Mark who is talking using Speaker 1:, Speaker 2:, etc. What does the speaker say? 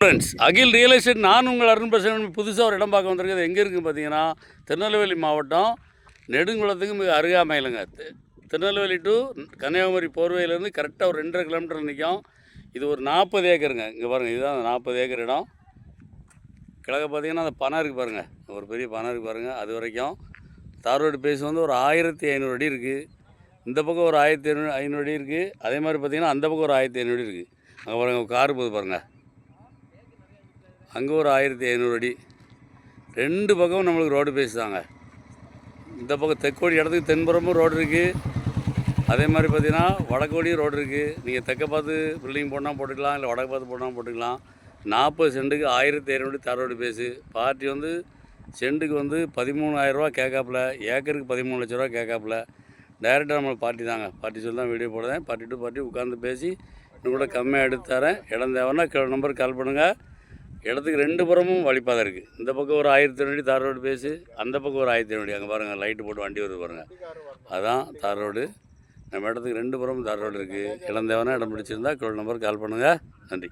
Speaker 1: Friends, அகில் real estate நான் உங்கள் அருண் பிரசன் புதுசாக ஒரு இடம் பார்க்க வந்திருக்கிறது. எங்கே இருக்குது பார்த்தீங்கன்னா, திருநெல்வேலி மாவட்டம் நெடுங்குளத்துக்கு மிக அருகாமையிலுங்க. திருநெல்வேலி டு கன்னியாகுமரி போர்வையிலேருந்து கரெக்டாக ஒரு 2.5 கிலோமீட்டர் நிற்கும். இது ஒரு 40 ஏக்கருங்க. இங்கே பாருங்கள், இதுதான் அந்த 40 ஏக்கர் இடம். கிழக்க பார்த்தீங்கன்னா அந்த பனை இருக்குது பாருங்கள், ஒரு பெரிய பனை இருக்குது பாருங்கள். அது வரைக்கும் தார் ரோடு பேஸ் வந்து ஒரு 1500 அடி இருக்குது. இந்த பக்கம் ஒரு 1500 அடி இருக்குது. அதே மாதிரி பார்த்தீங்கன்னா அந்த பக்கம் ஒரு 1500 அடி இருக்குது. அங்கே பாருங்கள், கார் போகுது பாருங்கள். அங்கே ஒரு 1500 அடி. 2 பக்கம் நம்மளுக்கு ரோடு பேசுதாங்க. இந்த பக்கம் தெற்கோடி இடத்துக்கு தென்புறமும் ரோடு இருக்குது. அதே மாதிரி பார்த்திங்கன்னா வடக்கோடியும் ரோடு இருக்குது. நீங்கள் தெற்க பார்த்து பில்டிங் போடணும் போட்டுக்கலாம், இல்லை வடக்கு பார்த்து போடணும் போட்டுக்கலாம். 40 சென்ட்டுக்கு 1500 தார் ரோடு பேஸு. பார்ட்டி வந்து சென்ட்டுக்கு வந்து 13,000 ரூபா கேட்காப்புல, ஏக்கருக்கு 13 லட்ச ரூபா கேட்காப்புல. டைரெக்டாக நம்மளுக்கு பார்ட்டி தாங்க. பார்ட்டி சொல்லி தான் வீடியோ போடுறேன். பார்ட்டி டு பார்ட்டி உட்காந்து பேசி இன்னும் கூட கம்மியாக எடுத்து தரேன். இடம் தேவைன்னா நம்பருக்கு கால் பண்ணுங்கள். இடத்துக்கு 2 புறமும் வழிப்பாதை இருக்குது. இந்த பக்கம் ஒரு 1500 அடி தார் ரோடு பேஸு, அந்த பக்கம் ஒரு 1500 அடி. அங்கே பாருங்கள், லைட்டு போட்டு வண்டி வருது பாருங்கள், அதுதான் தார் ரோடு. நம்ம இடத்துக்கு 2 புறமும் தார் ரோடு இருக்குது. இடம் தேவைன்னா இடம் பிடிச்சிருந்தா நம்பருக்கு கால் பண்ணுங்கள். நன்றி.